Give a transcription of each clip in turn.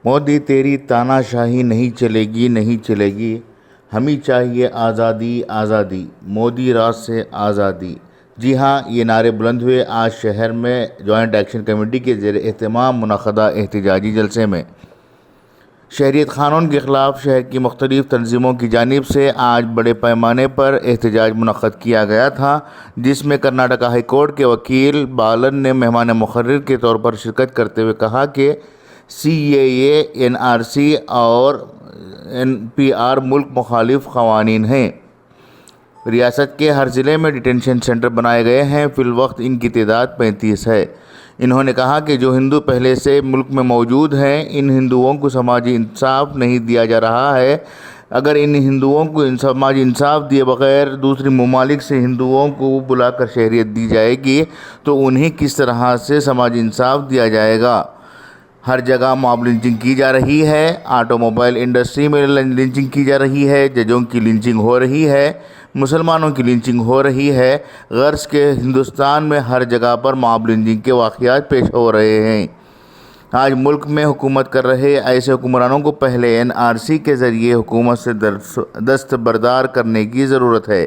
مودی تیری تاناشاہی نہیں چلے گی، نہیں چلے گی، ہمیں چاہیے آزادی آزادی، مودی راج سے آزادی۔ جی ہاں، یہ نعرے بلند ہوئے آج شہر میں جوائنٹ ایکشن کمیٹی کے زیر اہتمام منعقدہ احتجاجی جلسے میں۔ شہریت قانون کے خلاف شہر کی مختلف تنظیموں کی جانب سے آج بڑے پیمانے پر احتجاج منعقد کیا گیا تھا، جس میں کرناٹک ہائی کورٹ کے وکیل بالن نے مہمان مقرر کے طور پر شرکت کرتے ہوئے کہا کہ سی اے اے، این آر سی اور این پی آر ملک مخالف قوانین ہیں۔ ریاست کے ہر ضلع میں ڈیٹینشن سینٹر بنائے گئے ہیں، فی الوقت ان کی تعداد 35 ہے۔ انہوں نے کہا کہ جو ہندو پہلے سے ملک میں موجود ہیں، ان ہندوؤں کو سماجی انصاف نہیں دیا جا رہا ہے۔ اگر ان ہندوؤں کو سماجی انصاف دیے بغیر دوسری ممالک سے ہندوؤں کو بلا کر شہریت دی جائے گی تو انہیں کس طرح سے سماجی انصاف دیا جائے گا؟ ہر جگہ ماب لنچنگ کی جا رہی ہے، آٹو موبائل انڈسٹری میں لنچنگ کی جا رہی ہے، ججوں کی لنچنگ ہو رہی ہے، مسلمانوں کی لنچنگ ہو رہی ہے۔ غرض کہ ہندوستان میں ہر جگہ پر ماب لنچنگ کے واقعات پیش ہو رہے ہیں۔ آج ملک میں حکومت کر رہے ایسے حکمرانوں کو پہلے این آر سی کے ذریعے حکومت سے دستبردار کرنے کی ضرورت ہے۔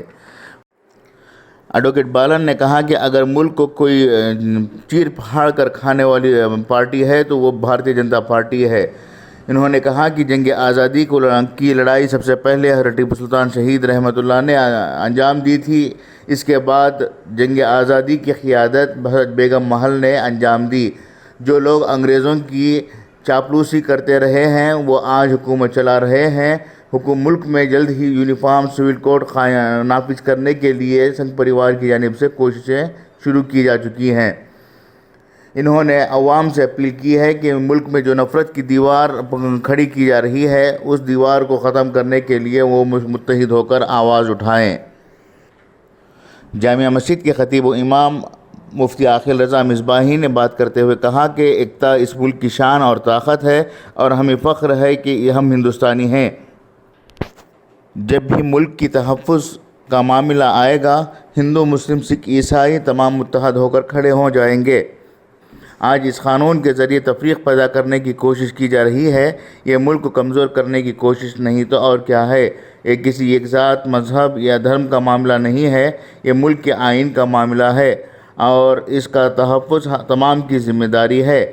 ایڈوکیٹ بالن نے کہا کہ اگر ملک کو کوئی چیر پھاڑ کر کھانے والی پارٹی ہے تو وہ بھارتیہ جنتا پارٹی ہے۔ انہوں نے کہا کہ جنگ آزادی کی لڑائی سب سے پہلے حضرت ٹیپو سلطان شہید رحمۃ اللہ نے انجام دی تھی۔ اس کے بعد جنگ آزادی کی قیادت حضرت بیگم محل نے انجام دی۔ جو لوگ انگریزوں کی چاپلوسی کرتے رہے ہیں وہ آج حکومت چلا رہے ہیں۔ ملک میں جلد ہی یونیفارم سول کوڈ نافذ کرنے کے لیے سنگھ پریوار کی جانب سے کوششیں شروع کی جا چکی ہیں۔ انہوں نے عوام سے اپیل کی ہے کہ ملک میں جو نفرت کی دیوار کھڑی کی جا رہی ہے، اس دیوار کو ختم کرنے کے لیے وہ متحد ہو کر آواز اٹھائیں۔ جامع مسجد کے خطیب و امام مفتی عاقل رضا مصباحی نے بات کرتے ہوئے کہا کہ ایکتا اس ملک کی شان اور طاقت ہے اور ہمیں فخر ہے کہ ہم ہندوستانی ہیں۔ جب بھی ملک کی تحفظ کا معاملہ آئے گا، ہندو، مسلم، سکھ، عیسائی تمام متحد ہو کر کھڑے ہو جائیں گے۔ آج اس قانون کے ذریعے تفریق پیدا کرنے کی کوشش کی جا رہی ہے۔ یہ ملک کو کمزور کرنے کی کوشش نہیں تو اور کیا ہے؟ یہ کسی ایک ذات، مذہب یا دھرم کا معاملہ نہیں ہے، یہ ملک کے آئین کا معاملہ ہے اور اس کا تحفظ تمام کی ذمہ داری ہے۔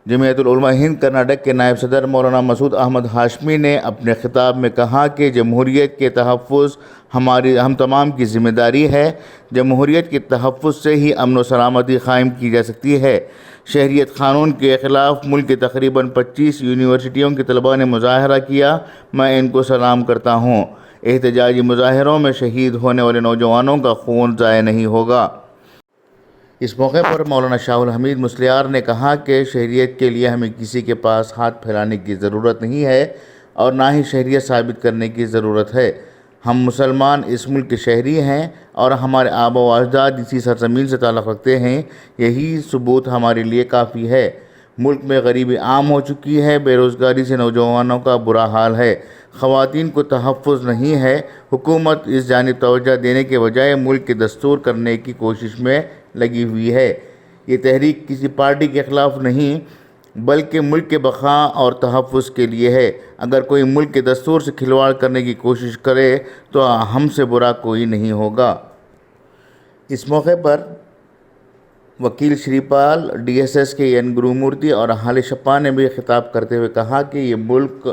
جمعیت العلماء ہند کرناٹک کے نائب صدر مولانا مسعود احمد ہاشمی نے اپنے خطاب میں کہا کہ جمہوریت کے تحفظ ہم تمام کی ذمہ داری ہے۔ جمہوریت کے تحفظ سے ہی امن و سلامتی قائم کی جا سکتی ہے۔ شہریت قانون کے خلاف ملک کے تقریباً 25 یونیورسٹیوں کے طلباء نے مظاہرہ کیا، میں ان کو سلام کرتا ہوں۔ احتجاجی مظاہروں میں شہید ہونے والے نوجوانوں کا خون ضائع نہیں ہوگا۔ اس موقع پر مولانا شاہ الحمید مسلیار نے کہا کہ شہریت کے لیے ہمیں کسی کے پاس ہاتھ پھیلانے کی ضرورت نہیں ہے اور نہ ہی شہریت ثابت کرنے کی ضرورت ہے۔ ہم مسلمان اس ملک کے شہری ہیں اور ہمارے آباء و اجداد اسی سرزمین سے تعلق رکھتے ہیں، یہی ثبوت ہمارے لیے کافی ہے۔ ملک میں غریبی عام ہو چکی ہے، بے روزگاری سے نوجوانوں کا برا حال ہے، خواتین کو تحفظ نہیں ہے۔ حکومت اس جانب توجہ دینے کے بجائے ملک کے دستور کرنے کی کوشش میں لگی ہوئی ہے۔ یہ تحریک کسی پارٹی کے خلاف نہیں بلکہ ملک کے بقا اور تحفظ کے لیے ہے۔ اگر کوئی ملک کے دستور سے کھلواڑ کرنے کی کوشش کرے تو ہم سے برا کوئی نہیں ہوگا۔ اس موقع پر وکیل شری پال، ڈی ایس ایس کے این گرومورتی اور ہالیشپا نے بھی خطاب کرتے ہوئے کہا کہ یہ ملک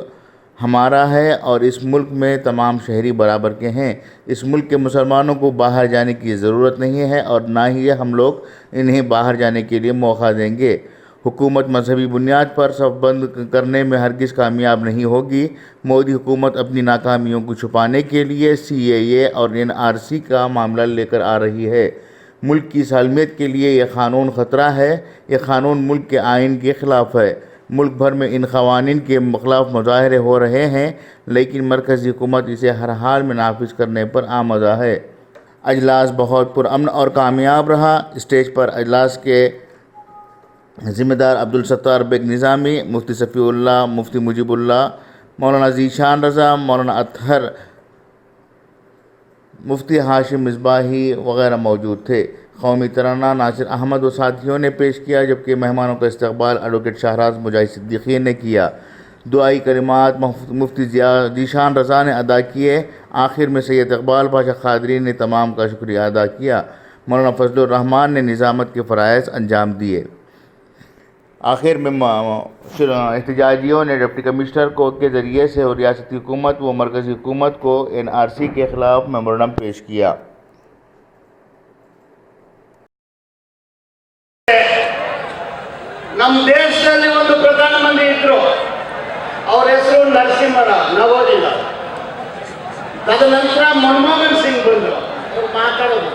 ہمارا ہے اور اس ملک میں تمام شہری برابر کے ہیں۔ اس ملک کے مسلمانوں کو باہر جانے کی ضرورت نہیں ہے اور نہ ہی ہم لوگ انہیں باہر جانے کے لیے موقع دیں گے۔ حکومت مذہبی بنیاد پر صف بند کرنے میں ہرگز کامیاب نہیں ہوگی۔ مودی حکومت اپنی ناکامیوں کو چھپانے کے لیے سی اے اے اور این آر سی کا معاملہ لے کر آ رہی ہے۔ ملک کی سالمیت کے لیے یہ قانون خطرہ ہے۔ یہ قانون ملک کے آئین کے خلاف ہے۔ ملک بھر میں ان قوانین کے خلاف مظاہرے ہو رہے ہیں لیکن مرکزی حکومت اسے ہر حال میں نافذ کرنے پر آمادہ ہے۔ اجلاس بہت پرامن اور کامیاب رہا۔ اسٹیج پر اجلاس کے ذمہ دار عبدالستار بیگ نظامی، مفتی صفی اللہ، مفتی مجیب اللہ، مولانا ذیشان رضا، مولانا اطہر، مفتی ہاشم مصباحی وغیرہ موجود تھے۔ قومی ترانہ ناصر احمد و ساتھیوں نے پیش کیا، جبکہ مہمانوں کا استقبال ایڈوکیٹ شاہراز مجاہد صدیقی نے کیا۔ دعائی کلمات مفتی ذیشان رضا نے ادا کیے۔ آخر میں سید اقبال پاشا قادری نے تمام کا شکریہ ادا کیا۔ مولانا فضل الرحمان نے نظامت کے فرائض انجام دیے۔ آخر میں احتجاجیوں نے ڈپٹی کمشنر کو کے ذریعے سے ریاستی حکومت و مرکزی حکومت کو NRC کے خلاف میمورنڈم پیش کیا۔ ನಮ್ಮ ದೇಶದಲ್ಲಿ ಒಂದು ಪ್ರಧಾನಮಂತ್ರಿ ಇದ್ರು, ಅವರ ಹೆಸರು ನರಸಿಂಹರಾವ್, ನವೋದಿತ. ತದನಂತರ ಮನಮೋಹನ್ ಸಿಂಗ್ ಬಂದರು, ಅವ್ರು ಮಾತಾಡೋದು.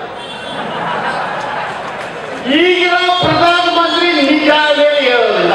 ಈಗಿರೋ ಪ್ರಧಾನಮಂತ್ರಿ ನಿಜ ಹೇಳೋದಿಲ್ಲ.